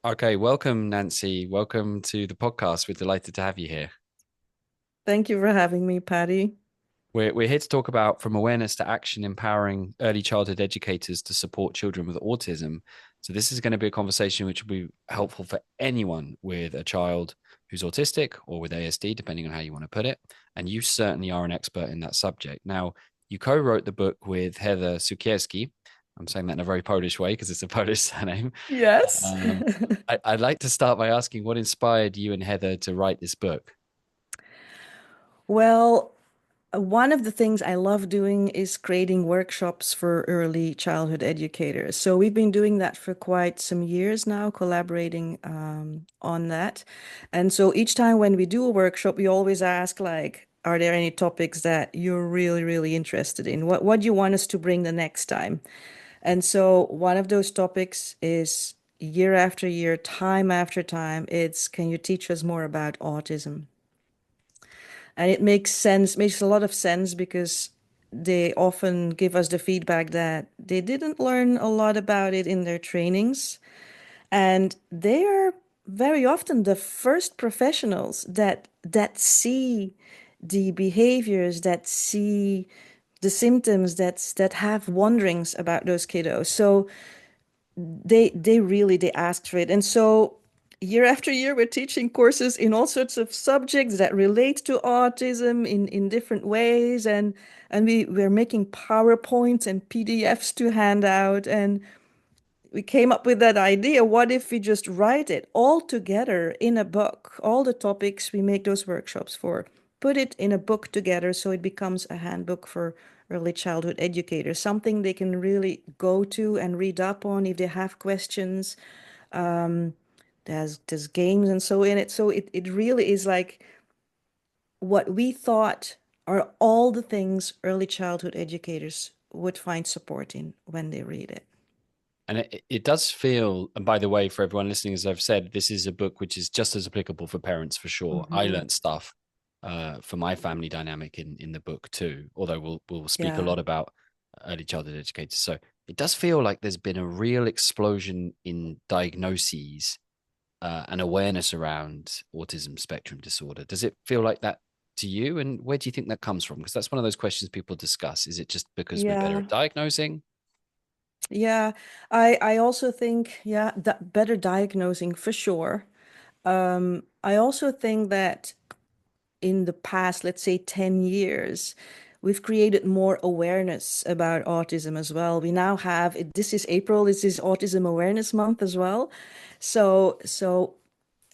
Okay, welcome, Nancy. Welcome to the podcast. We're delighted to have you here. Thank you for having me, Patty. We're here to talk about from awareness to action, empowering early childhood educators to support children with autism. So, this is going to be a conversation which will be helpful for anyone with a child who's autistic or with ASD, depending on how you want to put it. And you certainly are an expert in that subject. Now, you co wrote the book with Heather Sukierski. I'm saying that in a very Polish way because it's a Polish surname. Yes. Um, I'd like to start by asking what inspired you and Heather to write this book? Well, one of the things I love doing is creating workshops for early childhood educators. So we've been doing that for quite some years now, collaborating on that. And so each time when we do a workshop, we always ask like, are there any topics that you're really, really interested in? What do you want us to bring the next time? And so one of those topics is year after year, time after time, it's can you teach us more about autism? And it makes sense, makes a lot of sense because they often give us the feedback that they didn't learn a lot about it in their trainings. And they are very often the first professionals that see the behaviors, that see the symptoms, that have wonderings about those kiddos. So they asked for it. And so year after year we're teaching courses in all sorts of subjects that relate to autism in different ways, and we're making PowerPoints and PDFs to hand out, and we came up with that idea. What if we just write it all together in a book? All the topics we make those workshops for, put it in a book together so it becomes a handbook for early childhood educators, something they can really go to and read up on if they have questions. Um, there's games and so in it. So it really is like what we thought are all the things early childhood educators would find support in when they read it. And it does feel, and by the way, for everyone listening, as I've said, this is a book which is just as applicable for parents for sure. I Hmm. learned stuff for my family dynamic in the book too, although we'll speak a Yeah. lot about early childhood educators. So it does feel like there's been a real explosion in diagnoses and awareness around autism spectrum disorder. Does it feel like that to you? And where do you think that comes from? Because that's one of those questions people discuss. Is it just because we're better Yeah. at diagnosing? Yeah. I also think, yeah, that better diagnosing for sure. I also think that in the past, let's say 10 years, we've created more awareness about autism as well. We now have this is April, this is Autism Awareness Month as well. So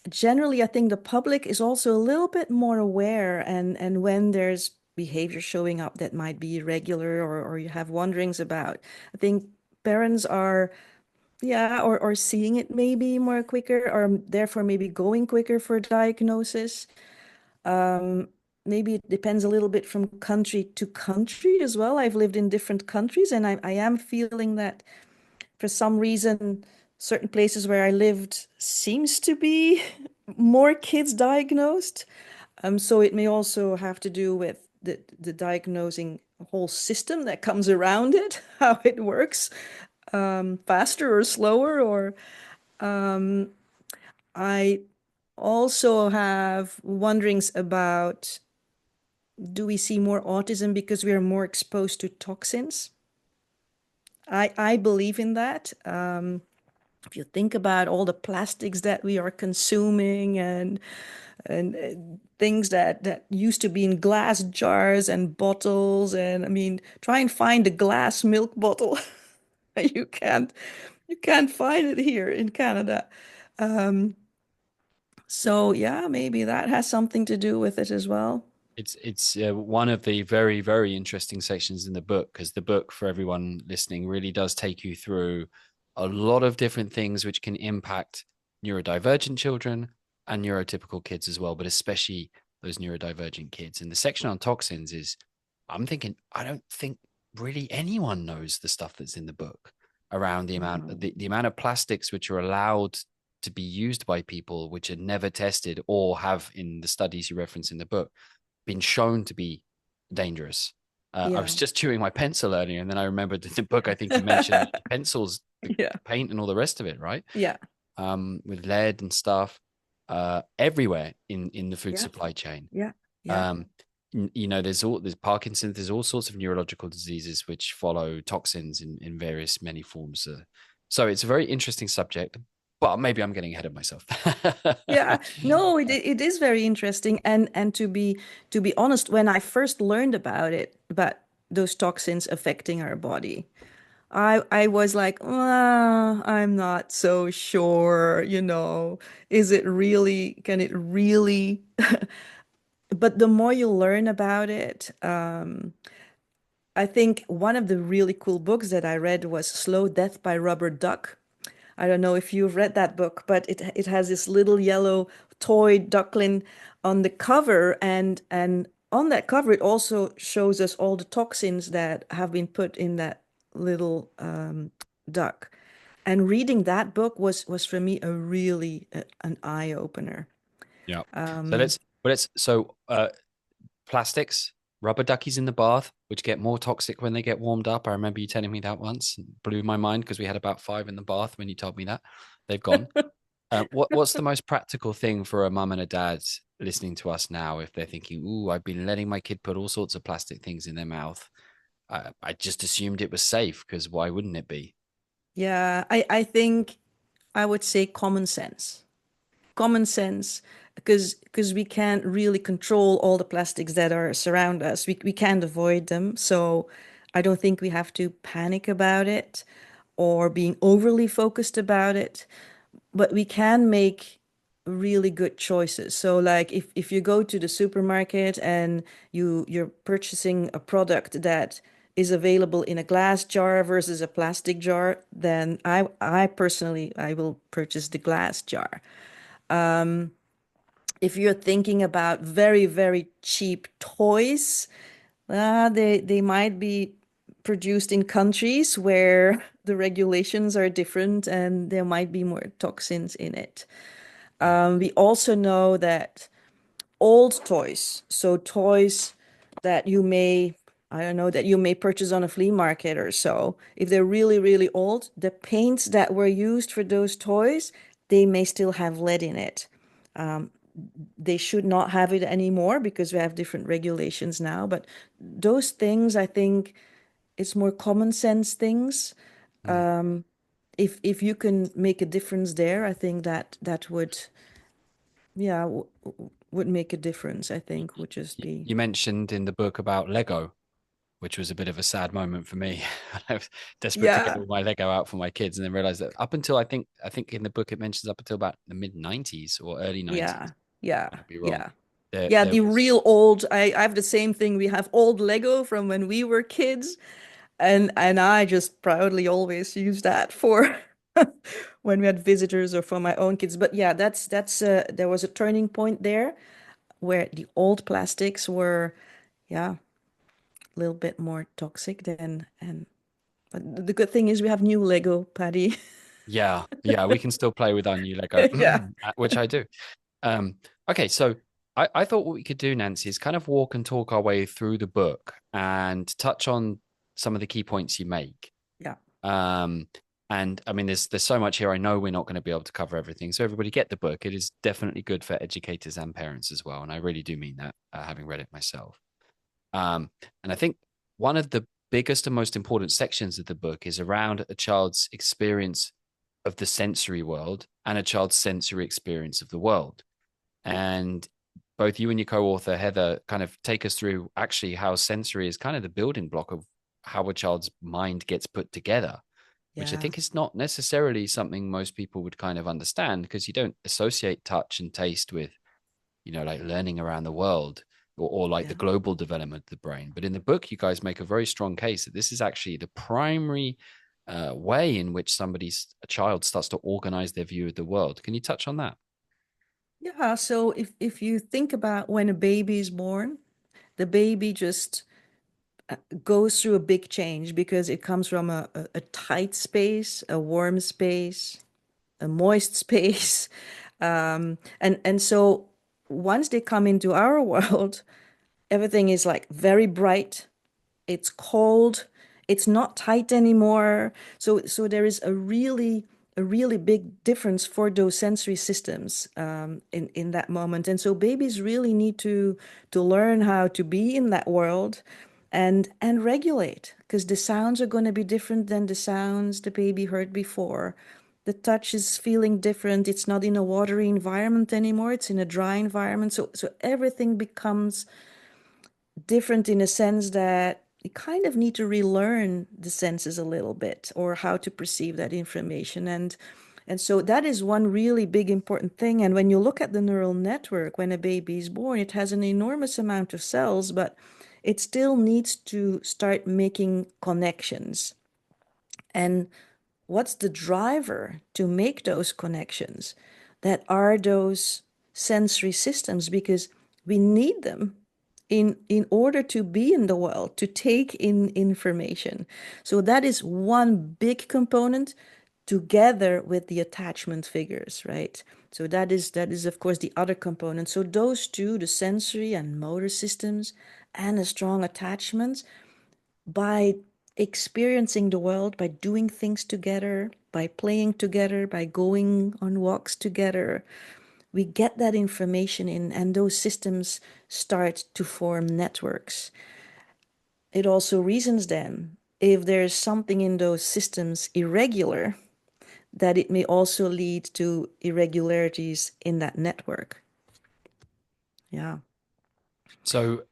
generally, I think the public is also a little bit more aware, and when there's behavior showing up that might be irregular, or you have wonderings about, I think parents are, yeah, or seeing it maybe more quicker, or therefore maybe going quicker for diagnosis. Maybe it depends a little bit from country to country as well. I've lived in different countries, and I am feeling that for some reason, certain places where I lived seems to be more kids diagnosed. So it may also have to do with the diagnosing whole system that comes around it, how it works, faster or slower, or I also have wonderings about, do we see more autism because we are more exposed to toxins? I believe in that. If you think about all the plastics that we are consuming, and things that used to be in glass jars and bottles, and I mean, try and find a glass milk bottle. You can't find it here in Canada. Um, so yeah, maybe that has something to do with it as well. It's one of the very very interesting sections in the book because the book for everyone listening really does take you through a lot of different things which can impact neurodivergent children and neurotypical kids as well, but especially those neurodivergent kids. And the section on toxins is, I'm thinking, I don't think really anyone knows the stuff that's in the book around the amount of plastics which are allowed to be used by people which are never tested or have in the studies you reference in the book been shown to be dangerous. I was Yeah. just chewing my pencil earlier, and then I remembered the book. I think you mentioned pencils, the Yeah. paint, and all the rest of it, right? Yeah. with lead and stuff everywhere in the food Yeah, supply chain. yeah, yeah. Um, there's Parkinson's, there's all sorts of neurological diseases which follow toxins in various many forms. So it's a very interesting subject, but maybe I'm getting ahead of myself. Yeah, no, it is very interesting, and to be honest, when I first learned about it, about those toxins affecting our body, I was like, I'm not so sure, is it really, can it really? But the more you learn about it, I think one of the really cool books that I read was Slow Death by Robert Duck. I don't know if you've read that book, but it has this little yellow toy duckling on the cover, and on that cover it also shows us all the toxins that have been put in that little duck. And reading that book was for me a really an eye opener. Yeah. So Um, let's plastics, rubber duckies in the bath, which get more toxic when they get warmed up. I remember you telling me that once. It blew my mind because we had about five in the bath when you told me that. They've gone. What's the most practical thing for a mum and a dad listening to us now if they're thinking, "Ooh, I've been letting my kid put all sorts of plastic things in their mouth. I just assumed it was safe because why wouldn't it be?" yeah, I think I would say common sense. Common sense, because we can't really control all the plastics that are surround us. We can't avoid them. So I don't think we have to panic about it or being overly focused about it, but we can make really good choices. So like if you go to the supermarket and you're purchasing a product that is available in a glass jar versus a plastic jar, then I personally I will purchase the glass jar. If you're thinking about very, very cheap toys, they might be produced in countries where the regulations are different and there might be more toxins in it. Mm, We also know that old toys, so toys that you may, I don't know, that you may purchase on a flea market or so, if they're really, really old, the paints that were used for those toys, they may still have lead in it. They should not have it anymore because we have different regulations now. But those things, I think it's more common sense things. mm. If you can make a difference there, I think that would, yeah, would make a difference. I think would just be, You mentioned in the book about Lego, which was a bit of a sad moment for me. I was desperate to get yeah, all my Lego out for my kids, and then realized that up until I think in the book it mentions up until about the mid '90s or early '90s. yeah, yeah, Might be wrong. yeah. There, Yeah, there the was real old, I have the same thing. We have old Lego from when we were kids, and I just proudly always use that for when we had visitors or for my own kids. But yeah, that's there was a turning point there where the old plastics were, yeah, a little bit more toxic than and but the good thing is we have new Lego, Patty. yeah, we can still play with our new Lego, Yeah, which I do. Um, okay, so I thought what we could do, Nancy, is kind of walk and talk our way through the book and touch on some of the key points you make. yeah, Um, and I mean, there's so much here. I know we're not going to be able to cover everything. So everybody get the book. It is definitely good for educators and parents as well. And I really do mean that, having read it myself. And I think one of the biggest and most important sections of the book is around a child's experience of the sensory world and a child's sensory experience of the world. yeah, And both you and your co-author Heather kind of take us through actually how sensory is kind of the building block of how a child's mind gets put together, which I yeah, think is not necessarily something most people would kind of understand because you don't associate touch and taste with, like learning around the world or like the yeah. global development of the brain. But in the book, you guys make a very strong case that this is actually the primary way in which a child starts to organize their view of the world. Can you touch on that? Yeah, so if you think about when a baby is born, the baby just goes through a big change because it comes from a tight space, a warm space, a moist space. And so once they come into our world, everything is like very bright, it's cold, it's not tight anymore. So there is a really a really big difference for those sensory systems in that moment. And so babies really need to learn how to be in that world and regulate, because the sounds are going to be different than the sounds the baby heard before. The touch is feeling different. It's not in a watery environment anymore. It's in a dry environment. So everything becomes different in a sense that you kind of need to relearn the senses a little bit or how to perceive that information. And so that is one really big important thing. And when you look at the neural network, when a baby is born, it has an enormous amount of cells, but it still needs to start making connections. And what's the driver to make those connections? That are those sensory systems, because we need them in order to be in the world, to take in information. So that is one big component together with the attachment figures, right? So that is of course the other component. So those two, the sensory and motor systems and a strong attachment, by experiencing the world, by doing things together, by playing together, by going on walks together, we get that information in, and those systems start to form networks. It also reasons then if there's something in those systems irregular, that it may also lead to irregularities in that network. Yeah. So,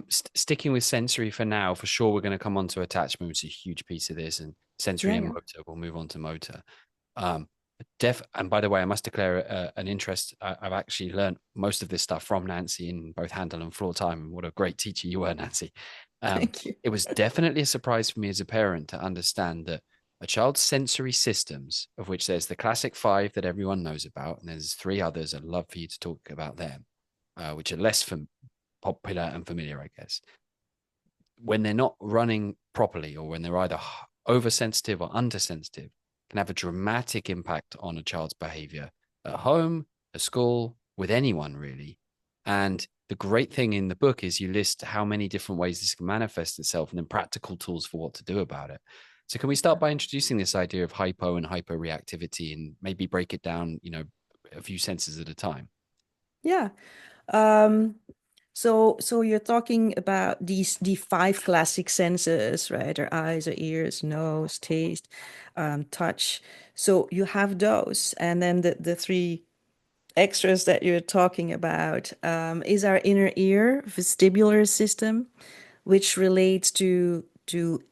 sticking with sensory for now, for sure, we're going to come on to attachment, which is a huge piece of this, and sensory Yeah, and yeah. motor. We'll move on to motor. Um, and by the way, I must declare an interest. I've actually learned most of this stuff from Nancy in both Handle and Floor Time. What a great teacher you were, Nancy. Thank you. It was definitely a surprise for me as a parent to understand that a child's sensory systems, of which there's the classic five that everyone knows about, and there's three others I'd love for you to talk about them, which are less popular and familiar, I guess. When they're not running properly, or when they're either oversensitive or undersensitive, can have a dramatic impact on a child's behavior at home, at school, with anyone really. And the great thing in the book is you list how many different ways this can manifest itself and then practical tools for what to do about it. So can we start by introducing this idea of hypo and hyporeactivity and maybe break it down, a few senses at a time? Yeah. Um, so you're talking about the five classic senses, right? Our eyes, our ears, nose, taste, touch. So you have those, and then the three extras that you're talking about is our inner ear vestibular system, which relates to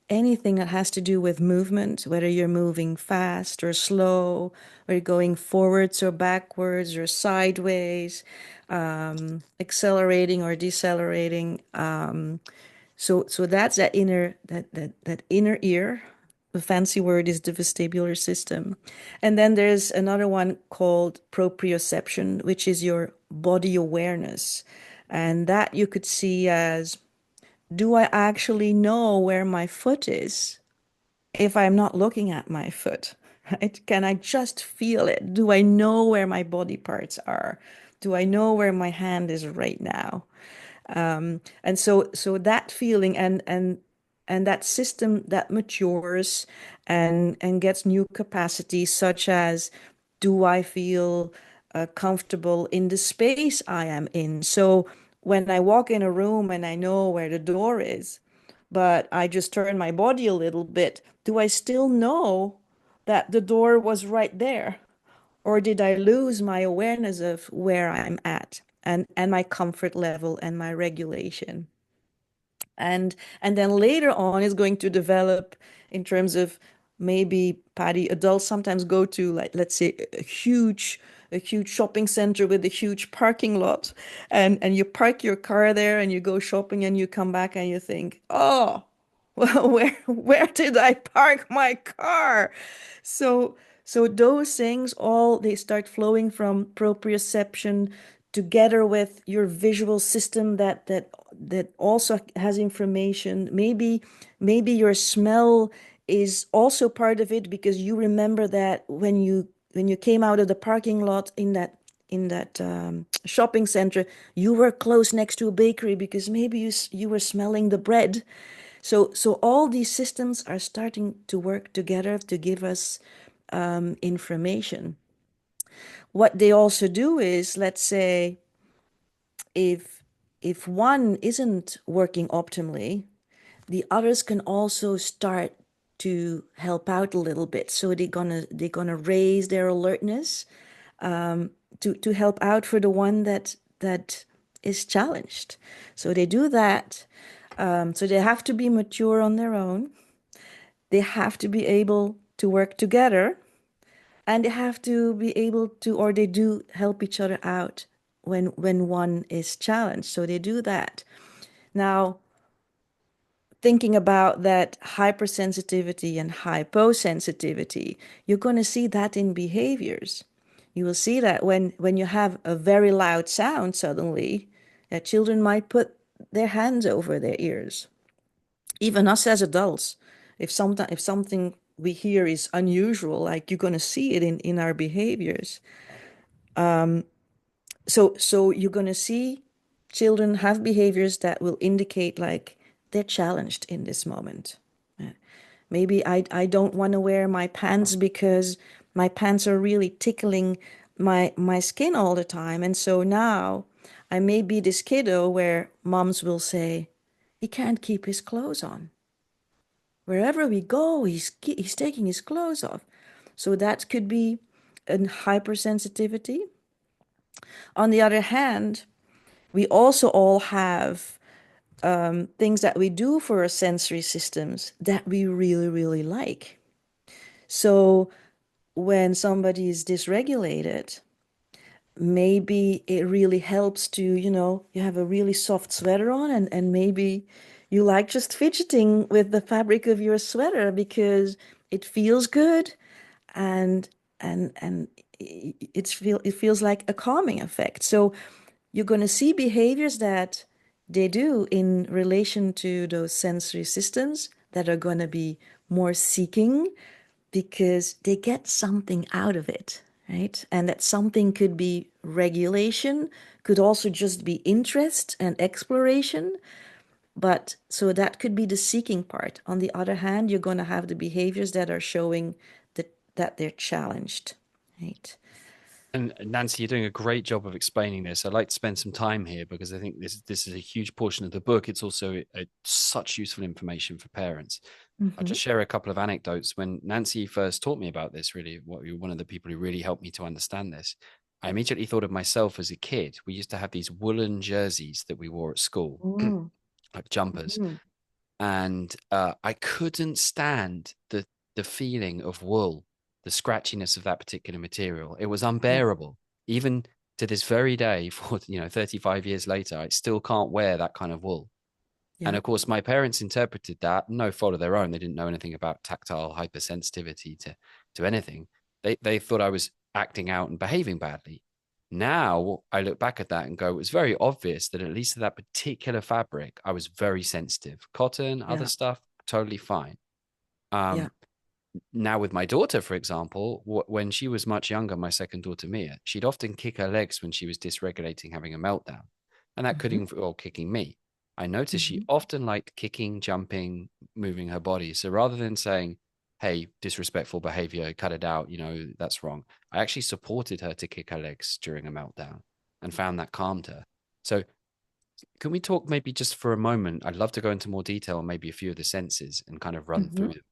anything that has to do with movement, whether you're moving fast or slow, or you're going forwards or backwards or sideways, accelerating or decelerating. So that's that inner ear. The fancy word is the vestibular system. And then there's another one called proprioception, which is your body awareness. And that you could see as, do I actually know where my foot is if I'm not looking at my foot? Right? Can I just feel it? Do I know where my body parts are? Do I know where my hand is right now? And so that feeling and that system that matures and gets new capacity, such as, do I feel comfortable in the space I am in? So when I walk in a room and I know where the door is, but I just turn my body a little bit, do I still know that the door was right there? Or did I lose my awareness of where I'm at and my comfort level and my regulation? And then later on is going to develop in terms of, maybe, Patty, adults sometimes go to, like, let's say a huge shopping center with a huge parking lot, and you park your car there and you go shopping and you come back and you think, oh, well, where did I park my car? So so those things, all they start flowing from proprioception, together with your visual system that also has information. Maybe your smell is also part of it, because you remember that when you came out of the parking lot in that shopping center, you were close next to a bakery, because maybe you were smelling the bread. So all these systems are starting to work together to give us information. What they also do is, let's say, if if one isn't working optimally, the others can also start to help out a little bit. So they're gonna raise their alertness to help out for the one that is challenged. So they do that. So they have to be mature on their own. They have to be able to work together, and they have to be able to, or they do help each other out when one is challenged. So they do that. Now, thinking about that hypersensitivity and hyposensitivity, you're going to see that in behaviors. You will see that when you have a very loud sound suddenly, that children might put their hands over their ears. Even us as adults, if something we hear is unusual, like you're going to see it in our behaviors. So you're going to see children have behaviors that will indicate like they're challenged in this moment. Maybe I don't want to wear my pants because my pants are really tickling my skin all the time. And so now I may be this kiddo where moms will say, he can't keep his clothes on. Wherever we go, he's taking his clothes off. So that could be a hypersensitivity. On the other hand, we also all have things that we do for our sensory systems that we really, really like. So when somebody is dysregulated, maybe it really helps to, you have a really soft sweater on, and maybe you like just fidgeting with the fabric of your sweater because it feels good and and it feels like a calming effect. So you're going to see behaviors that they do in relation to those sensory systems that are going to be more seeking because they get something out of it, right? And that something could be regulation, could also just be interest and exploration. But so that could be the seeking part. On the other hand, you're going to have the behaviors that are showing that they're challenged, right? And Nancy, you're doing a great job of explaining this. I'd like to spend some time here because I think this is a huge portion of the book. It's also such useful information for parents. I'll Mm-hmm. just share a couple of anecdotes. When Nancy first taught me about this, really, one of the people who really helped me to understand this, I immediately thought of myself as a kid. We used to have these woolen jerseys that we wore at school, Mm-hmm. like jumpers, and I couldn't stand the feeling of wool, the scratchiness of that particular material. It was Yeah, unbearable. Even to this very day, for 35 years later, I still can't wear that kind of wool. And yeah, of course, my parents interpreted that, no fault of their own. They didn't know anything about tactile hypersensitivity to anything. They thought I was acting out and behaving badly. Now I look back at that and go, it was very obvious that at least to that particular fabric, I was very sensitive. Cotton, other yeah, stuff, totally fine. yeah. Um, Now with my daughter, for example, when she was much younger, my second daughter Mia, she'd often kick her legs when she was dysregulating, having a meltdown, and that could Mm-hmm. involve kicking me. I noticed she Mm-hmm. often liked kicking, jumping, moving her body. So rather than saying, "Hey, disrespectful behavior, cut it out," that's wrong, I actually supported her to kick her legs during a meltdown and found that calmed her. So can we talk maybe just for a moment? I'd love to go into more detail on maybe a few of the senses and kind of run Mm-hmm. through them.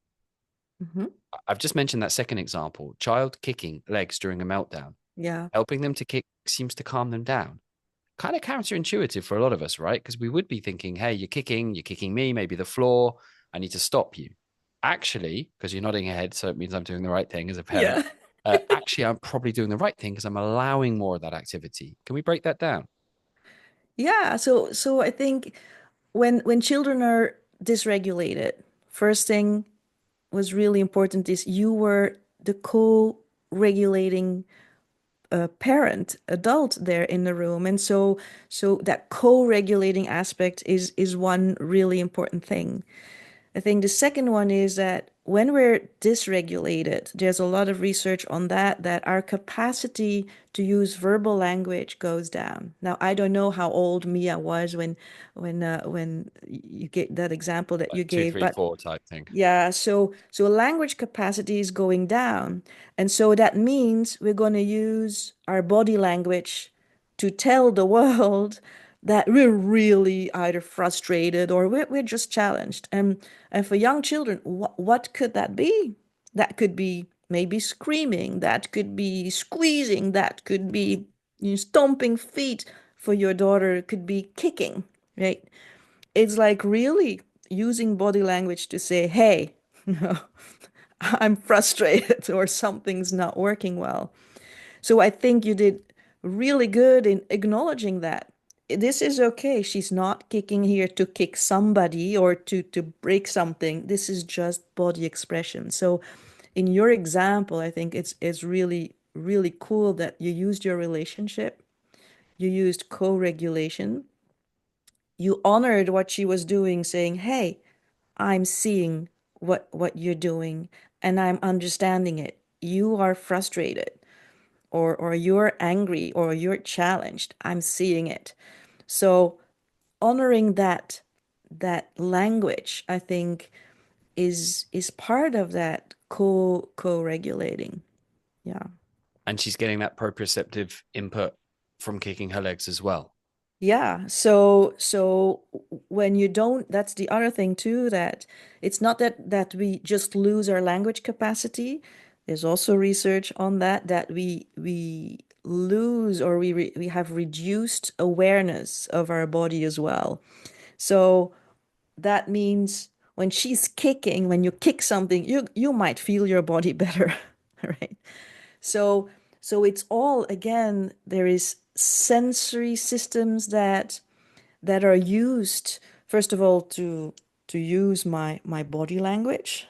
Mm-hmm. I've just mentioned that second example, child kicking legs during a meltdown. Yeah. Helping them to kick seems to calm them down. Kind of counterintuitive for a lot of us, right? Because we would be thinking, hey, you're kicking me, maybe the floor. I need to stop you. Actually, because you're nodding your head, so it means I'm doing the right thing as a parent. Yeah. Actually, I'm probably doing the right thing because I'm allowing more of that activity. Can we break that down? Yeah. So I think when children are dysregulated, first thing was really important is you were the co-regulating parent, adult there in the room. And so that co-regulating aspect is one really important thing. I think the second one is that when we're dysregulated, there's a lot of research on that, that our capacity to use verbal language goes down. Now, I don't know how old Mia was when you get that example that you Like two, gave, three, but four type thing. yeah, so language capacity is going down. And so that means we're going to use our body language to tell the world that we're really either frustrated or we're just challenged. And for young children, what could that be? That could be maybe screaming, that could be squeezing, that could be stomping feet. For your daughter, it could be kicking, right? It's like really using body language to say, hey, I'm frustrated or something's not working well. So I think you did really good in acknowledging that. This is okay. She's not kicking here to kick somebody or to break something. This is just body expression. So in your example, I think it's really, really cool that you used your relationship, you used co-regulation, you honored what she was doing, saying, hey, I'm seeing what you're doing and I'm understanding it. You are frustrated or you're angry or you're challenged. I'm seeing it. So honoring that language, I think is part of that co-regulating. Yeah. And she's getting that proprioceptive input from kicking her legs as well. Yeah, so when you don't, that's the other thing too, that it's not that we just lose our language capacity. There's also research on that we lose or we have reduced awareness of our body as well. So that means when she's kicking, when you kick something, you might feel your body better, right? So so it's all again, there is sensory systems that are used, first of all, to use my body language,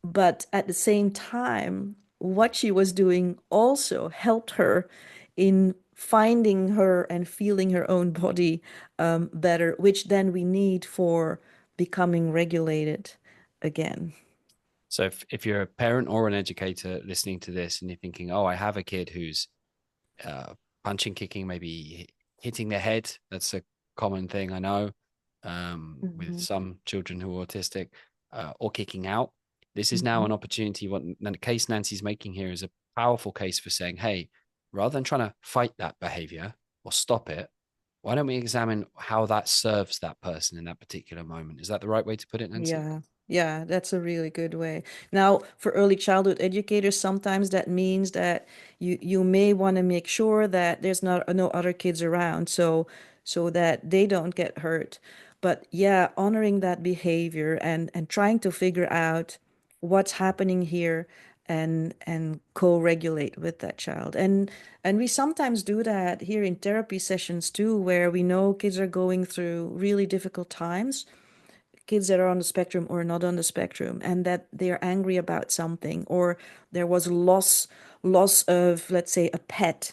but at the same time, what she was doing also helped her in finding her and feeling her own body better, which then we need for becoming regulated again. So if you're a parent or an educator listening to this and you're thinking, oh, I have a kid who's punching, kicking, maybe hitting their head, that's a common thing I know with Mhm. some children who are autistic, or kicking out. This is now Mhm. an opportunity. What the case Nancy's making here is a powerful case for saying, hey, rather than trying to fight that behavior or stop it, why don't we examine how that serves that person in that particular moment? Is that the right way to put it, Nancy? Yeah, yeah, that's a really good way. Now, for early childhood educators, sometimes that means that you may want to make sure that there's not no other kids around, so that they don't get hurt. But yeah, honoring that behavior and trying to figure out what's happening here and co-regulate with that child. And we sometimes do that here in therapy sessions too, where we know kids are going through really difficult times, kids that are on the spectrum or not on the spectrum, and that they're angry about something, or there was loss of, let's say, a pet,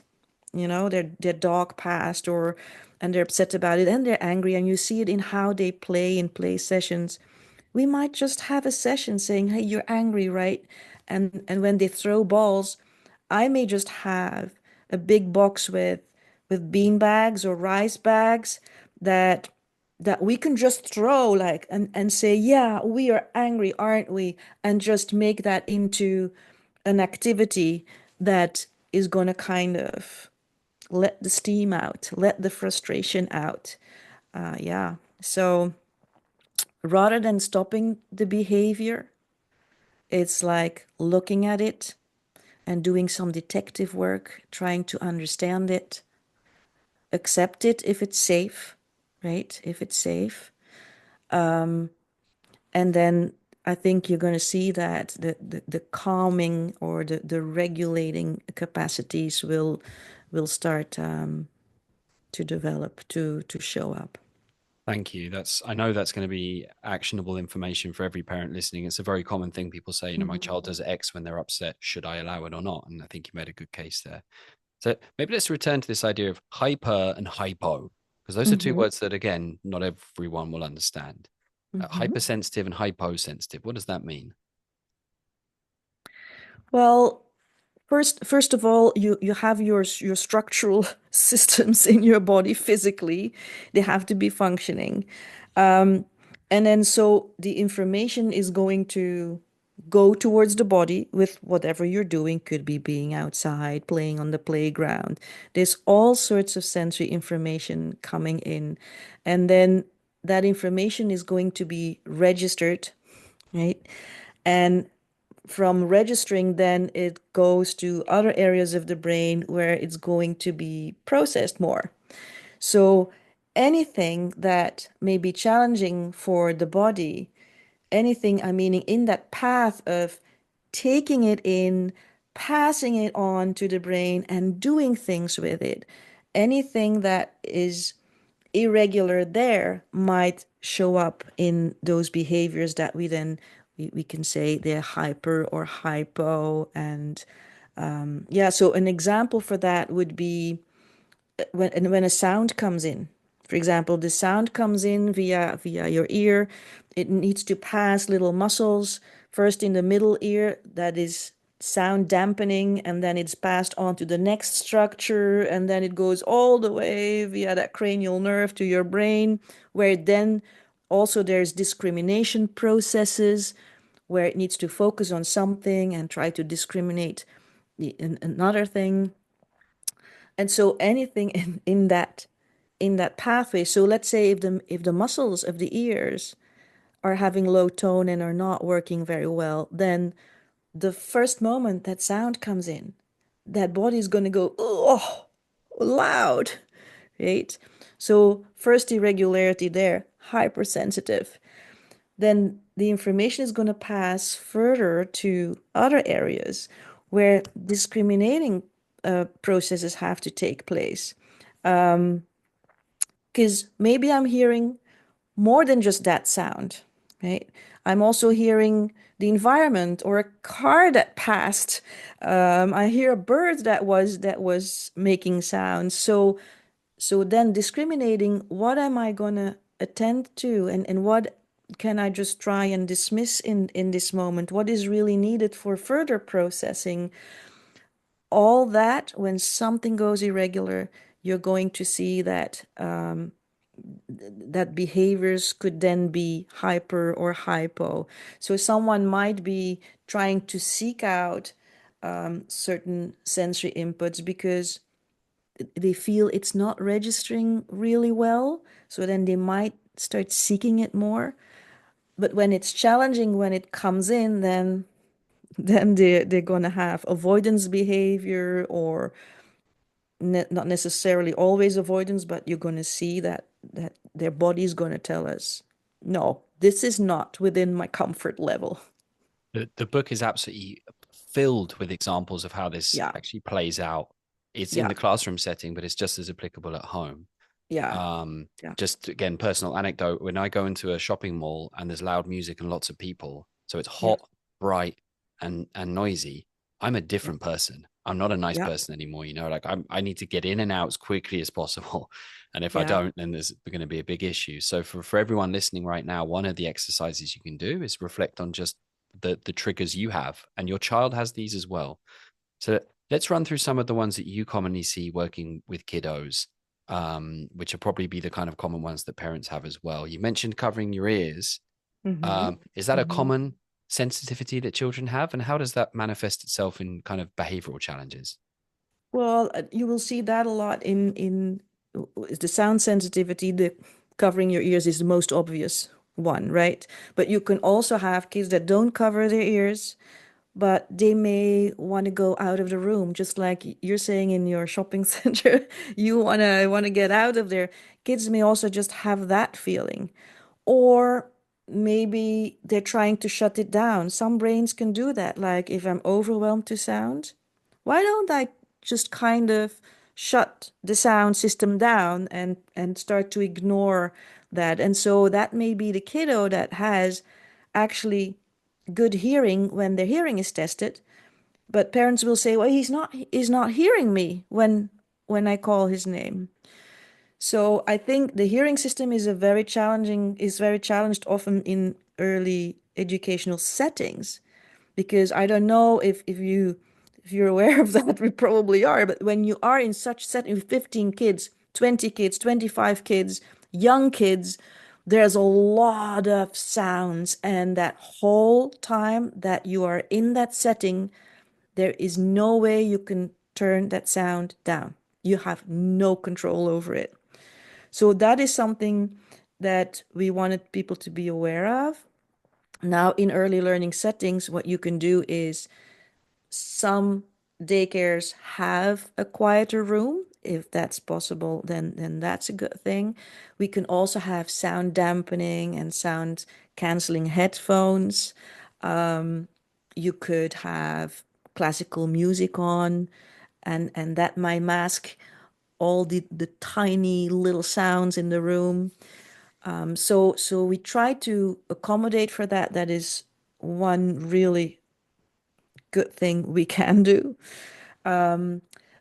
their dog passed, or and they're upset about it and they're angry, and you see it in how they play in play sessions. We might just have a session saying, hey, you're angry, right? And when they throw balls, I may just have a big box with bean bags or rice bags that that we can just throw, like, and say, yeah, we are angry, aren't we? And just make that into an activity that is going to kind of let the steam out, let the frustration out. Yeah. So rather than stopping the behavior, it's like looking at it and doing some detective work, trying to understand it, accept it if it's safe, right? If it's safe. And then I think you're going to see that the calming or the regulating capacities will start to develop, to show up. Thank you. I know that's going to be actionable information for every parent listening. It's a very common thing. People say, my Mhm. child does X when they're upset. Should I allow it or not? And I think you made a good case there. So maybe let's return to this idea of hyper and hypo, because those are two Mhm. words that, again, not everyone will understand. Mhm. Hypersensitive and hyposensitive. What does that mean? Well, first of all, you have your structural systems in your body physically. They have to be functioning. Um, and then so the information is going to go towards the body with whatever you're doing, could be being outside, playing on the playground. There's all sorts of sensory information coming in. And then that information is going to be registered, right? And from registering, then it goes to other areas of the brain where it's going to be processed more. So anything that may be challenging for the body, anything, I mean, in that path of taking it in, passing it on to the brain, and doing things with it, anything that is irregular there might show up in those behaviors that we can say they're hyper or hypo. And yeah, so an example for that would be when a sound comes in. For example, the sound comes in via your ear. It needs to pass little muscles first in the middle ear, that is sound dampening, and then it's passed on to the next structure, and then it goes all the way via that cranial nerve to your brain, where then also there's discrimination processes where it needs to focus on something and try to discriminate another thing. And so anything in that pathway. So let's say if the muscles of the ears are having low tone and are not working very well, then the first moment that sound comes in, that body is going to go, oh, loud, right? So first irregularity there, hypersensitive. Then the information is going to pass further to other areas where discriminating processes have to take place. Because maybe I'm hearing more than just that sound, right? I'm also hearing the environment or a car that passed. I hear a bird that was making sounds. So then discriminating, what am I gonna attend to, and what can I just try and dismiss in this moment? What is really needed for further processing? All that, when something goes irregular, you're going to see that behaviors could then be hyper or hypo. So someone might be trying to seek out certain sensory inputs because they feel it's not registering really well. So then they might start seeking it more. But when it's challenging, when it comes in, then they're gonna have avoidance behavior, or not necessarily always avoidance, but you're gonna see that their body's gonna tell us, no, this is not within my comfort level. The book is absolutely filled with examples of how this Yeah, actually plays out. It's in yeah, the classroom setting, but it's just as applicable at home. yeah, Um, yeah, just again, personal anecdote. When I go into a shopping mall and there's loud music and lots of people, so it's yeah, hot, bright, and noisy, I'm a yeah, different person. I'm not a nice yeah, person anymore. Like I need to get in and out as quickly as possible. And if I yeah. don't, then there's going to be a big issue. So for everyone listening right now, one of the exercises you can do is reflect on just the triggers you have, and your child has these as well. So let's run through some of the ones that you commonly see working with kiddos, which will probably be the kind of common ones that parents have as well. You mentioned covering your ears. Mm-hmm. Is that a Mm-hmm. common sensitivity that children have? And how does that manifest itself in kind of behavioral challenges? Well, you will see that a lot in the sound sensitivity. The covering your ears is the most obvious one, right? But you can also have kids that don't cover their ears, but they may want to go out of the room, just like you're saying in your shopping center. You wanna get out of there. Kids may also just have that feeling. Or maybe they're trying to shut it down. Some brains can do that. Like if I'm overwhelmed to sound, why don't I just kind of shut the sound system down and start to ignore that? And so that may be the kiddo that has actually good hearing when their hearing is tested, but parents will say, "Well, he's not hearing me when I call his name." So I think the hearing system is very challenged often in early educational settings. Because I don't know if you're aware of that, we probably are, but when you are in such setting with 15 kids, 20 kids, 25 kids, young kids, there's a lot of sounds, and that whole time that you are in that setting, there is no way you can turn that sound down. You have no control over it. So that is something that we wanted people to be aware of. Now, in early learning settings, what you can do is some daycares have a quieter room. If that's possible, then that's a good thing. We can also have sound dampening and sound canceling headphones. You could have classical music on, and that might mask all the tiny little sounds in the room. So we try to accommodate for that. That is one really good thing we can do.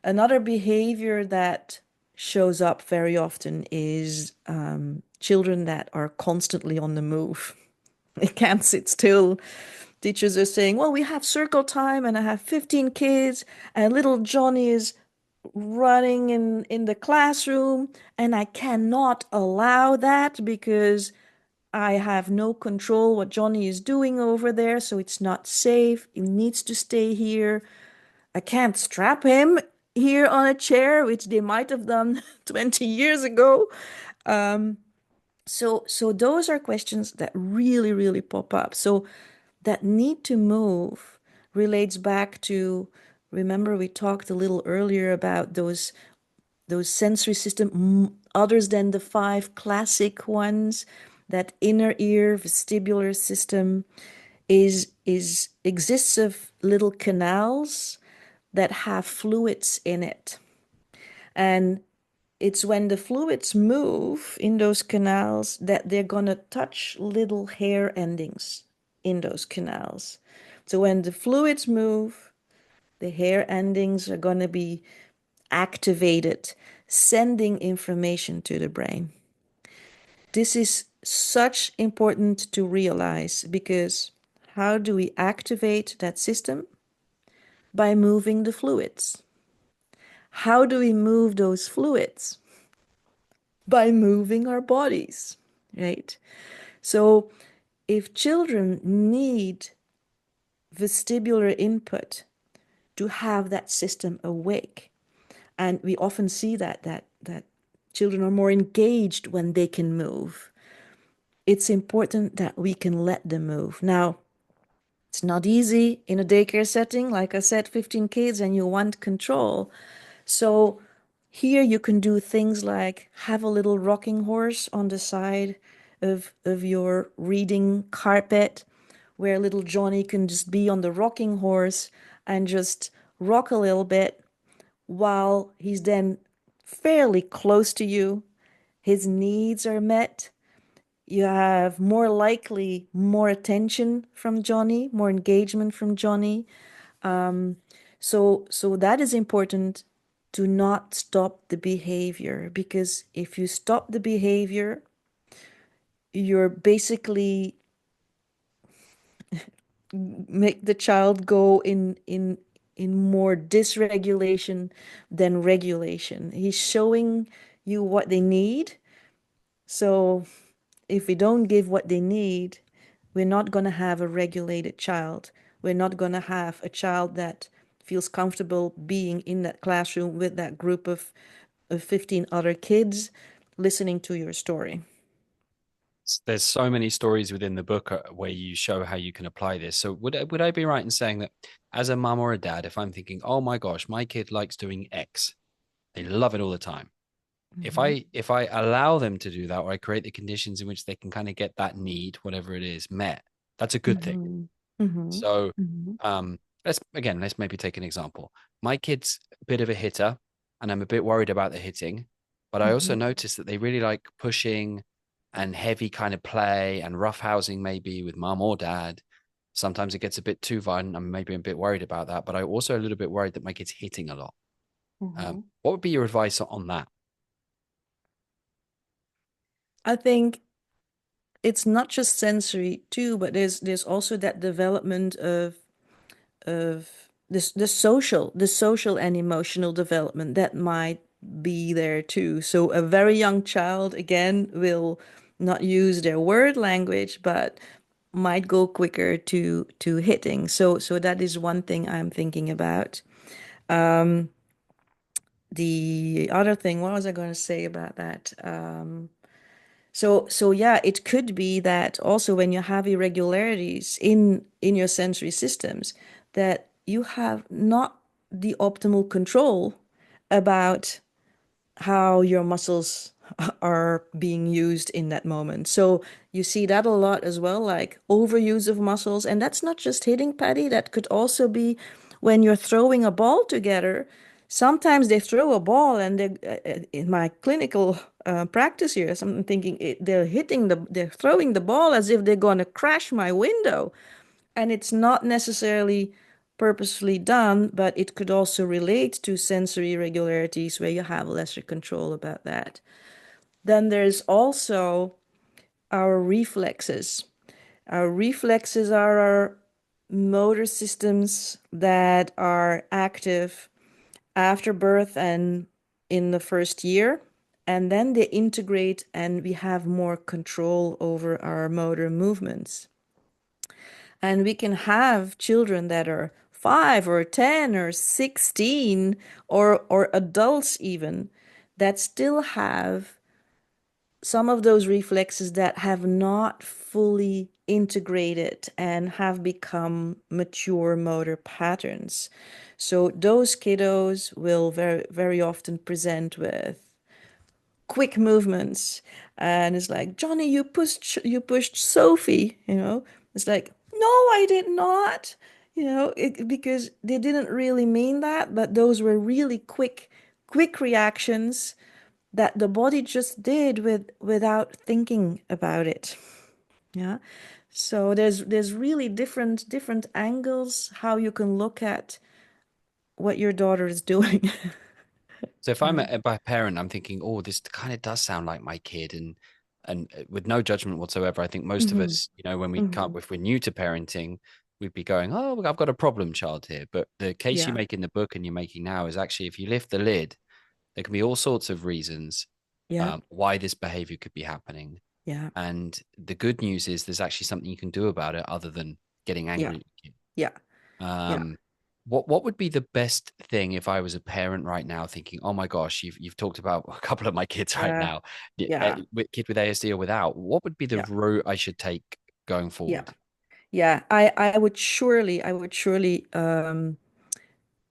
Another behavior that shows up very often is children that are constantly on the move. They can't sit still. Teachers are saying, well, we have circle time and I have 15 kids, and little Johnny is running in the classroom, and I cannot allow that because I have no control what Johnny is doing over there, so it's not safe. He needs to stay here. I can't strap him here on a chair, which they might have done 20 years ago. So those are questions that really, really pop up. So that need to move relates back to, remember we talked a little earlier about those sensory system others than the five classic ones. That inner ear vestibular system is exists of little canals that have fluids in it. And it's when the fluids move in those canals that they're going to touch little hair endings in those canals. So when the fluids move, the hair endings are going to be activated, sending information to the brain. This is such important to realize because how do we activate that system? By moving the fluids. How do we move those fluids? By moving our bodies, right? So if children need vestibular input to have that system awake, and we often see that children are more engaged when they can move, it's important that we can let them move. Now, it's not easy in a daycare setting, like I said, 15 kids, and you want control. So here you can do things like have a little rocking horse on the side of your reading carpet where little Johnny can just be on the rocking horse and just rock a little bit while he's then fairly close to you. His needs are met. You have more likely more attention from Johnny, more engagement from Johnny. So that is important to not stop the behavior, because if you stop the behavior, you're basically make the child go in more dysregulation than regulation. He's showing you what they need. So if we don't give what they need, we're not going to have a regulated child. We're not going to have a child that feels comfortable being in that classroom with that group of 15 other kids listening to your story. There's so many stories within the book where you show how you can apply this. So would I be right in saying that as a mum or a dad, if I'm thinking, oh my gosh, my kid likes doing X, they love it all the time. Mhm, If I allow them to do that, or I create the conditions in which they can kind of get that need, whatever it is, met, that's a good thing. mhm, mhm, So mhm, let's maybe take an example. My kid's a bit of a hitter, and I'm a bit worried about the hitting, but I also mhm, noticed that they really like pushing and heavy kind of play and roughhousing maybe with mum or dad. Sometimes it gets a bit too violent. I'm maybe a bit worried about that, but I'm also a little bit worried that my kid's hitting a lot. mhm. What would be your advice on that? I think it's not just sensory too, but there's also that development of of the social and emotional development that might be there too. So a very young child again will not use their word language, but might go quicker to hitting. So that is one thing I'm thinking about. The other thing, what was I going to say about that? So yeah, it could be that also when you have irregularities in your sensory systems, that you have not the optimal control about how your muscles are being used in that moment. So you see that a lot as well, like overuse of muscles. And that's not just hitting, Patty. That could also be when you're throwing a ball together. Sometimes they throw a ball, and in my clinical practice here, so I'm thinking they're throwing the ball as if they're going to crash my window. And it's not necessarily purposefully done, but it could also relate to sensory irregularities where you have lesser control about that. Then there's also our reflexes. Our reflexes are our motor systems that are active after birth and in the first year. And then they integrate, and we have more control over our motor movements. And we can have children that are 5 or 10 or 16 or adults even that still have some of those reflexes that have not fully integrated and have become mature motor patterns. So those kiddos will very often present with quick movements, and it's like, Johnny, you pushed Sophie, it's like, no, I did not, because they didn't really mean that, but those were really quick reactions that the body just did without thinking about it. Yeah. So there's really different angles how you can look at what your daughter is doing. So if I'm Yeah. a parent, I'm thinking, oh, this kind of does sound like my kid, and with no judgment whatsoever, I think most of Hmm. us, when we can't, Hmm. if we're new to parenting, we'd be going, oh, I've got a problem child here. But the case you Yeah. make in the book and you're making now is actually, if you lift the lid, there can be all sorts of reasons Yeah. why this behavior could be happening. Yeah. And the good news is there's actually something you can do about it other than getting Yeah. angry at your kid. Yeah. Yeah. Um, what would be the best thing if I was a parent right now thinking, oh my gosh, you've talked about a couple of my kids right Yeah. now, Yeah. with kid with ASD or without, what would be the Yeah. route I should take going Yeah. forward? Yeah. I would surely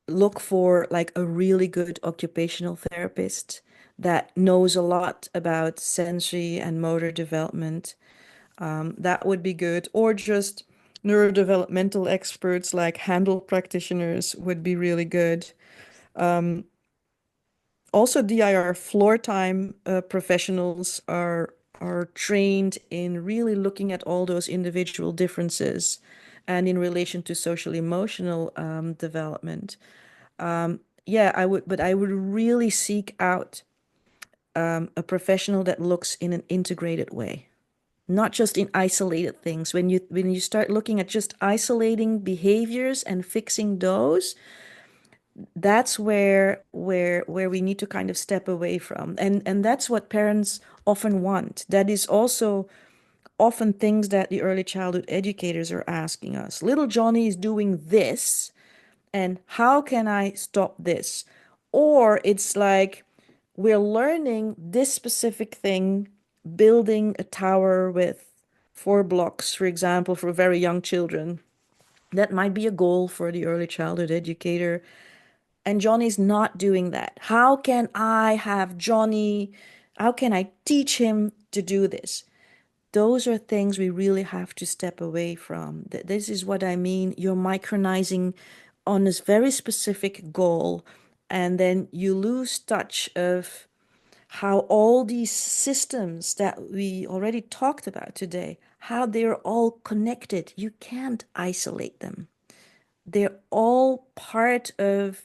look for like a really good occupational therapist that knows a lot about sensory and motor development. That would be good. Or just neurodevelopmental experts like Handle practitioners would be really good. Also, DIR floor time professionals are trained in really looking at all those individual differences and in relation to social emotional development. Yeah, but I would really seek out a professional that looks in an integrated way, not just in isolated things. When you start looking at just isolating behaviors and fixing those, that's where we need to kind of step away from. And that's what parents often want. That is also often things that the early childhood educators are asking us. Little Johnny is doing this, and how can I stop this? Or it's like, we're learning this specific thing, building a tower with 4 blocks, for example, for very young children. That might be a goal for the early childhood educator. And Johnny's not doing that. How can I have Johnny? How can I teach him to do this? Those are things we really have to step away from. This is what I mean. You're micronizing on this very specific goal, and then you lose touch of how all these systems that we already talked about today, how they're all connected. You can't isolate them. They're all part of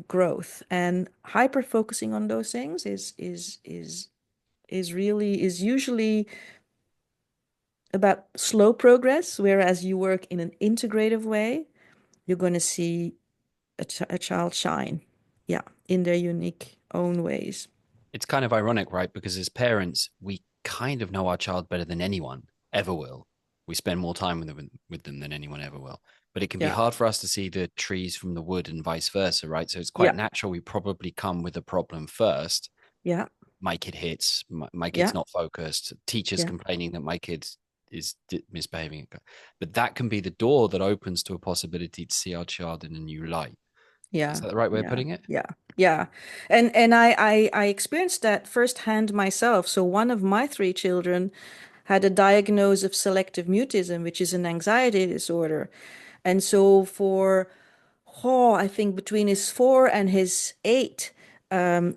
growth, and hyper focusing on those things is usually about slow progress, whereas you work in an integrative way, you're going to see a child shine. Yeah, in their unique own ways. It's kind of ironic, right? Because as parents, we kind of know our child better than anyone ever will. We spend more time with them than anyone ever will. But it can be Yeah, hard for us to see the trees from the wood and vice versa, right? So it's quite yeah, natural. We probably come with a problem first. yeah, My kid hits, my kid's yeah, not focused, teachers yeah, complaining that my kid is misbehaving. But that can be the door that opens to a possibility to see our child in a new light. Is yeah, that the right way of yeah, putting it? yeah, yeah. And I experienced that firsthand myself. So one of my three children had a diagnosis of selective mutism, which is an anxiety disorder. And so for, oh, I think between his 4 and his 8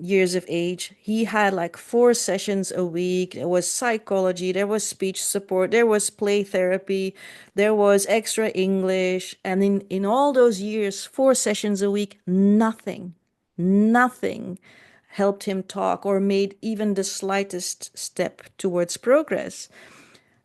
years of age, he had like 4 sessions a week. There was psychology, there was speech support, there was play therapy, there was extra English. And in all those years, 4 sessions a week, nothing helped him talk or made even the slightest step towards progress.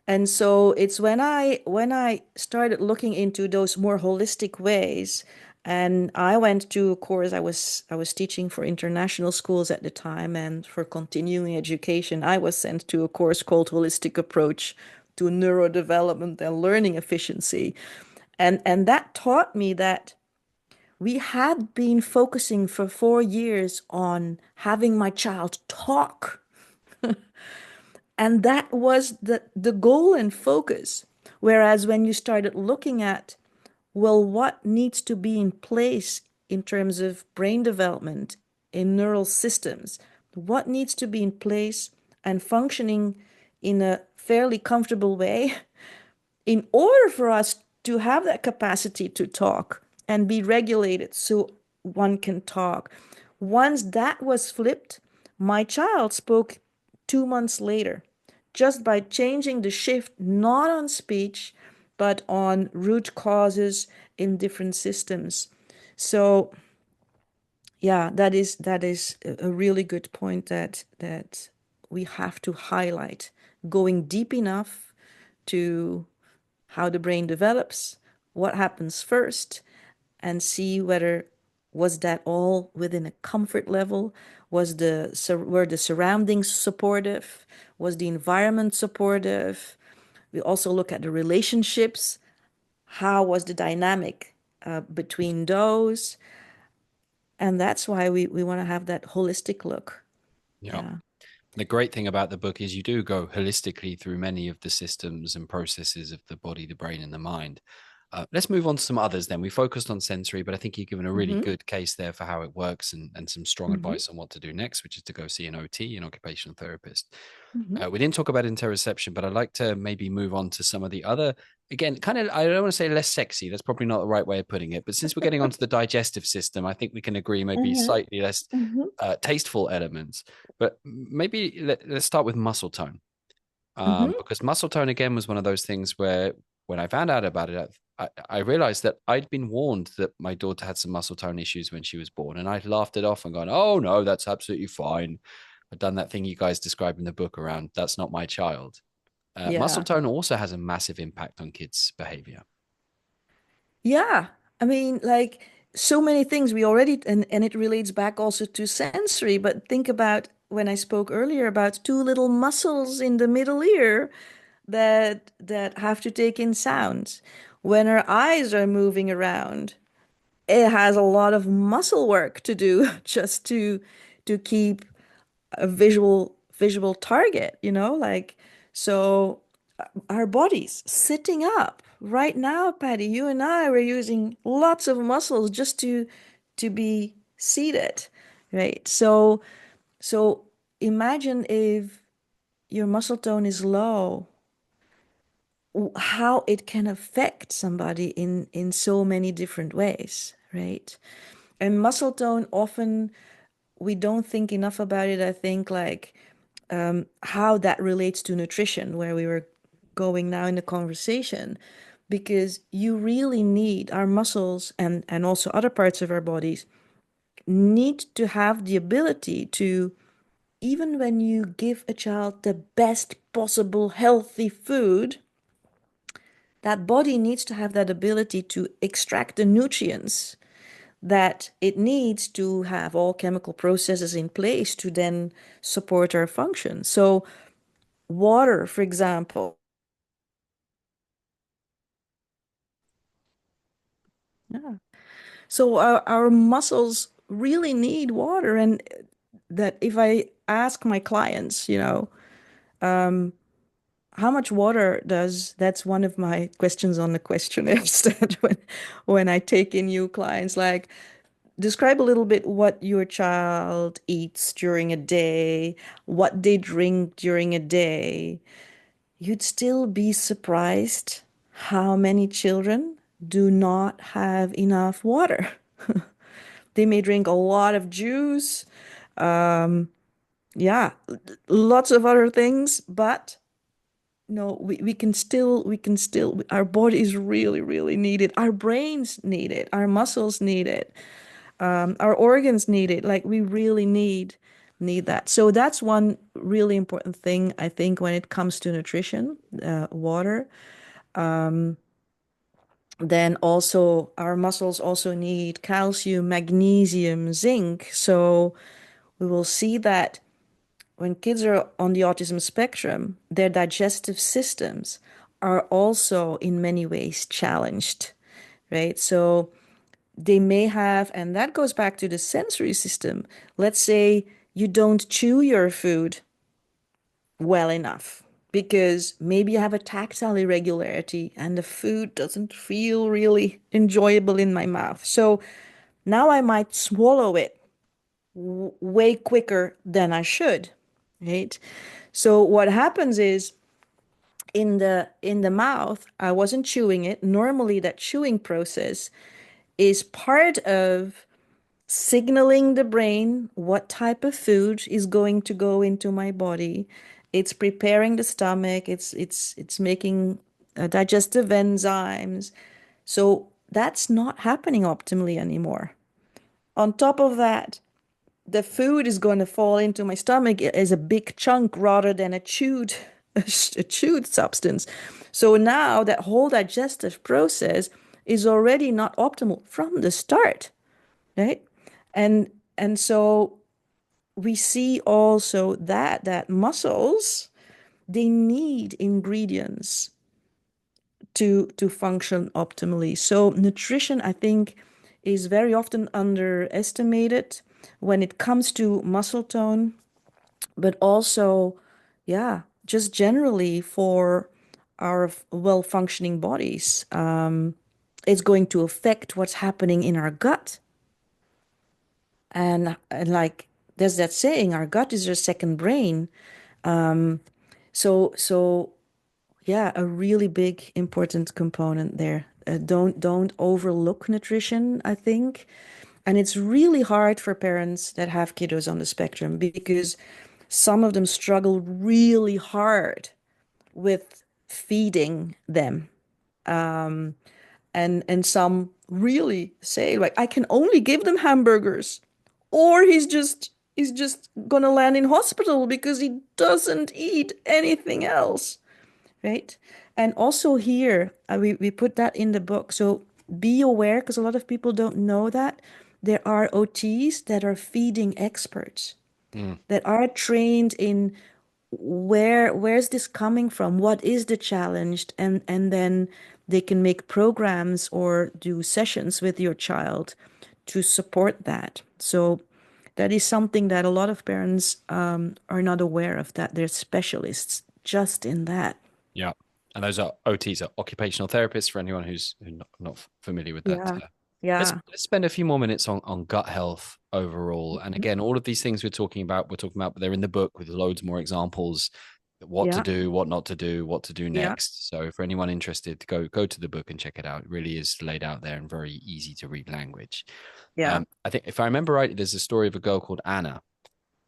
And so it's when I started looking into those more holistic ways, and I went to a course. I was teaching for international schools at the time, and for continuing education, I was sent to a course called Holistic Approach to Neurodevelopment and Learning Efficiency. And that taught me that we had been focusing for 4 years on having my child talk, and that was the goal and focus. Whereas when you started looking at, well, what needs to be in place in terms of brain development in neural systems, what needs to be in place and functioning in a fairly comfortable way in order for us to have that capacity to talk and be regulated so one can talk. Once that was flipped, my child spoke 2 months later, just by changing the shift not on speech, but on root causes in different systems. So yeah, that is a really good point that we have to highlight. Going deep enough to how the brain develops, what happens first, and see whether was that all within a comfort level, were the surroundings supportive, was the environment supportive. We also look at the relationships, how was the dynamic between those, and that's why we want to have that holistic look. Yeah. Yeah. The great thing about the book is you do go holistically through many of the systems and processes of the body, the brain, and the mind. Let's move on to some others then. We focused on sensory, but I think you've given a really Mm-hmm. good case there for how it works and some strong Mm-hmm. advice on what to do next, which is to go see an OT, an occupational therapist. Mm-hmm. We didn't talk about interoception, but I'd like to maybe move on to some of the other, again, kind of, I don't want to say less sexy. That's probably not the right way of putting it. But since we're getting onto the digestive system, I think we can agree maybe Mm-hmm. slightly less Mm-hmm. tasteful elements. But maybe let's start with muscle tone, Mm-hmm. because muscle tone, again, was one of those things where when I found out about it, I realized that I'd been warned that my daughter had some muscle tone issues when she was born. And I laughed it off and gone, oh, no, that's absolutely fine. I've done that thing you guys describe in the book around that's not my child. Muscle Yeah. tone also has a massive impact on kids' behavior. Yeah, I mean, like so many things we already, and it relates back also to sensory, but think about when I spoke earlier about two little muscles in the middle ear that have to take in sounds. When our eyes are moving around, it has a lot of muscle work to do just to keep a visual target, like so our bodies sitting up right now, Patty, you and I were using lots of muscles just to be seated, right? So imagine if your muscle tone is low, how it can affect somebody in so many different ways, right? And muscle tone often we don't think enough about it. I think like how that relates to nutrition, where we were going now in the conversation, because you really need our muscles and also other parts of our bodies need to have the ability to, even when you give a child the best possible healthy food, that body needs to have that ability to extract the nutrients that it needs to have all chemical processes in place to then support our function. So, water, for example. Yeah. So, our muscles really need water. And that if I ask my clients, how much water does, that's one of my questions on the questionnaires that when I take in new clients, like, describe a little bit what your child eats during a day, what they drink during a day. You'd still be surprised how many children do not have enough water. They may drink a lot of juice, yeah, lots of other things, but no, we can still, our bodies really, really need it. Our brains need it. Our muscles need it. Our organs need it. Like we really need that. So that's one really important thing, I think, when it comes to nutrition, water. Then also our muscles also need calcium, magnesium, zinc. So we will see that when kids are on the autism spectrum, their digestive systems are also in many ways challenged, right? So they may have, and that goes back to the sensory system. Let's say you don't chew your food well enough because maybe you have a tactile irregularity and the food doesn't feel really enjoyable in my mouth. So now I might swallow it way quicker than I should, right? So what happens is in the mouth, I wasn't chewing it. Normally that chewing process is part of signaling the brain what type of food is going to go into my body. It's preparing the stomach. It's making digestive enzymes. So that's not happening optimally anymore. On top of that, the food is going to fall into my stomach as a big chunk rather than a chewed substance. So now that whole digestive process is already not optimal from the start, right? And and so we see also that muscles, they need ingredients to function optimally. So nutrition, I think, is very often underestimated when it comes to muscle tone, but also, yeah, just generally for our well-functioning bodies. It's going to affect what's happening in our gut. And like there's that saying, our gut is your second brain. So yeah, a really big important component there. Don't overlook nutrition, I think. And it's really hard for parents that have kiddos on the spectrum because some of them struggle really hard with feeding them. And some really say like I can only give them hamburgers, or he's just gonna land in hospital because he doesn't eat anything else, right? And also here, we put that in the book. So be aware, because a lot of people don't know that there are OTs that are feeding experts Mm, that are trained in where's this coming from? What is the challenge? And then they can make programs or do sessions with your child to support that. So that is something that a lot of parents are not aware of, that they're specialists just in that. yeah. And those are OTs, are occupational therapists for anyone who's not familiar with that. Yeah. Let's Yeah. let's spend a few more minutes on gut health overall. And again, all of these things we're talking about, but they're in the book with loads more examples, what to Yeah. do, what not to do, what to do Yeah. next. So for anyone interested, go to the book and check it out. It really is laid out there in very easy to read language. Yeah. I think if I remember right, there's a story of a girl called Anna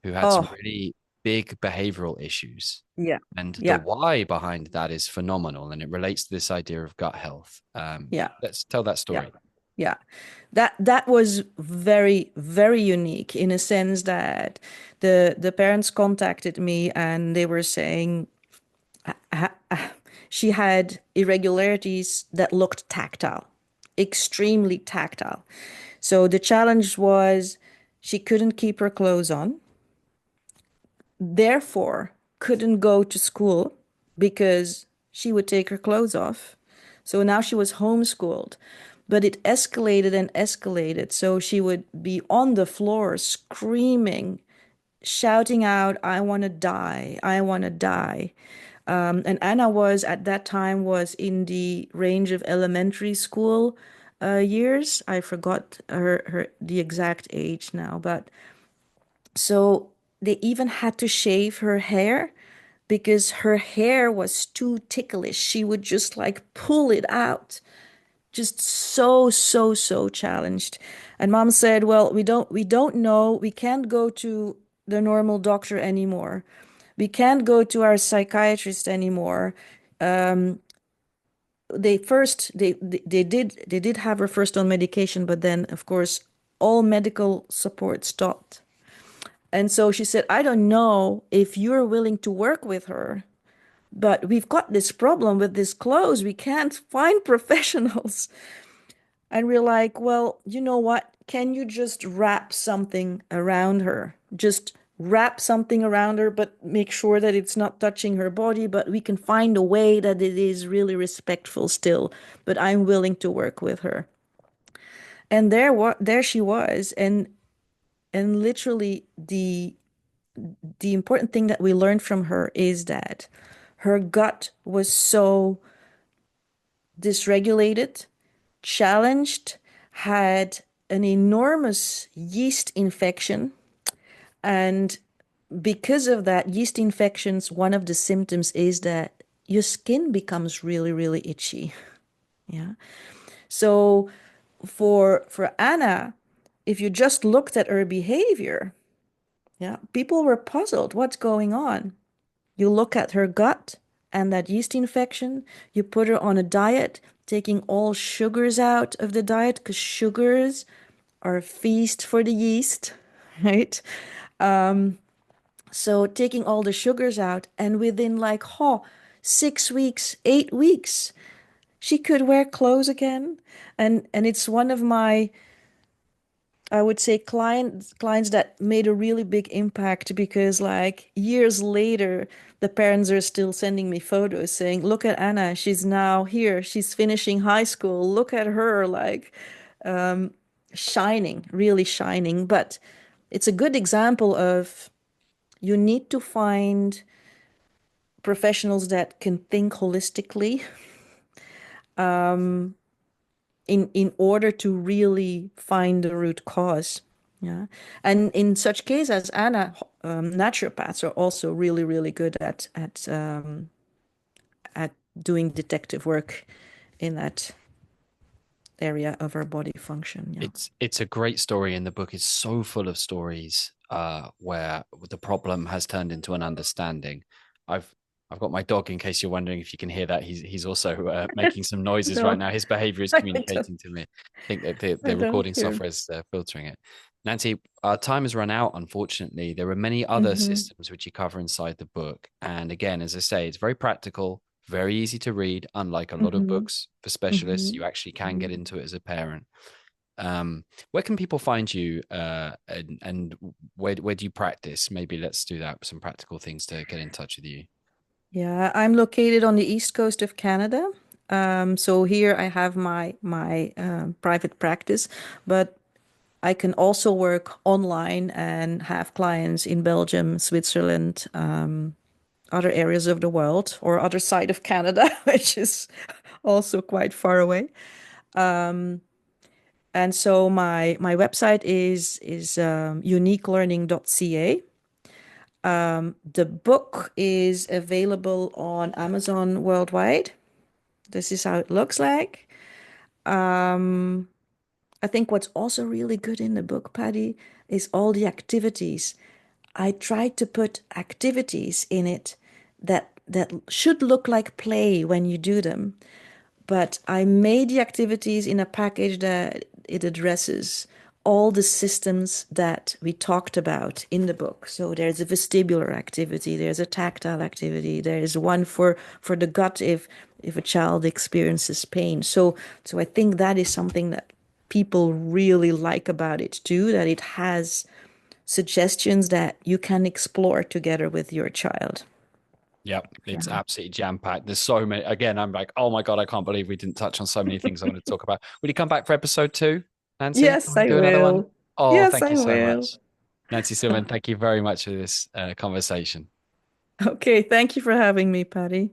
who had some Oh, really big behavioral issues. yeah. And the Yeah. why behind that is phenomenal. And it relates to this idea of gut health. Yeah. Let's tell that Yeah. story. Yeah. That was very, very unique in a sense that the parents contacted me and they were saying, she had irregularities that looked tactile, extremely tactile. So the challenge was she couldn't keep her clothes on, therefore couldn't go to school because she would take her clothes off. So now she was homeschooled, but it escalated and escalated. So she would be on the floor screaming, shouting out, I want to die, I want to die. And Anna was at that time was in the range of elementary school years. I forgot her the exact age now, but so they even had to shave her hair because her hair was too ticklish. She would just like pull it out. Just so challenged. And mom said, "Well, we don't know. We can't go to the normal doctor anymore. We can't go to our psychiatrist anymore." They did have her first on medication, but then of course all medical support stopped. And so she said, I don't know if you're willing to work with her, but we've got this problem with this clothes. We can't find professionals. And we're like, well, you know what? Can you just wrap something around her? Just wrap something around her, but make sure that it's not touching her body, but we can find a way that it is really respectful still. But I'm willing to work with her. And there she was. And literally the important thing that we learned from her is that her gut was so dysregulated, challenged, had an enormous yeast infection. And because of that yeast infections, one of the symptoms is that your skin becomes really, really itchy. Yeah. So for Anna, if you just looked at her behavior, yeah, people were puzzled. What's going on? You look at her gut and that yeast infection, you put her on a diet, taking all sugars out of the diet because sugars are a feast for the yeast, right? So taking all the sugars out, and within like, 6 weeks, 8 weeks, she could wear clothes again. And it's one of my, I would say, clients that made a really big impact because like years later, the parents are still sending me photos saying, "Look at Anna, she's now here. She's finishing high school. Look at her, like shining, really shining." But it's a good example of you need to find professionals that can think holistically in order to really find the root cause. Yeah. And in such case as Anna, naturopaths are also really, really good at doing detective work in that area of our body function. Yeah. It's a great story, and the book is so full of stories where the problem has turned into an understanding. I've I've got my dog, in case you're wondering if you can hear that. He's also making some noises right No, now. His behavior is I don't, communicating to me. I think that I the don't recording hear. software is filtering it. Nancy, our time has run out, unfortunately. There are many other Hmm. systems which you cover inside the book. And again, as I say, it's very practical, very easy to read, unlike a lot of Hmm. books for specialists. Hmm. You actually can Hmm. get into it as a parent. Where can people find you, and where do you practice? Maybe let's do that. Some practical things to get in touch with you. Yeah, I'm located on the east coast of Canada. So here I have my private practice, but I can also work online and have clients in Belgium, Switzerland, other areas of the world, or other side of Canada, which is also quite far away. And so my website is uniquelearning.ca. The book is available on Amazon worldwide. This is how it looks like. I think what's also really good in the book, Paddy, is all the activities. I tried to put activities in it that should look like play when you do them, but I made the activities in a package that it addresses all the systems that we talked about in the book. So there's a vestibular activity, there's a tactile activity, there is one for the gut if a child experiences pain. So I think that is something that people really like about it too, that it has suggestions that you can explore together with your child. Yep, it's Yeah. absolutely jam-packed. There's so many. Again, I'm like, oh my God, I can't believe we didn't touch on so many things I want to talk about. Will you come back for episode 2, Nancy? Can Yes, we I do another one? will. Oh, Yes, thank I you so will. much. Nancy Ceulemans, thank you very much for this conversation. Okay, thank you for having me, Patty.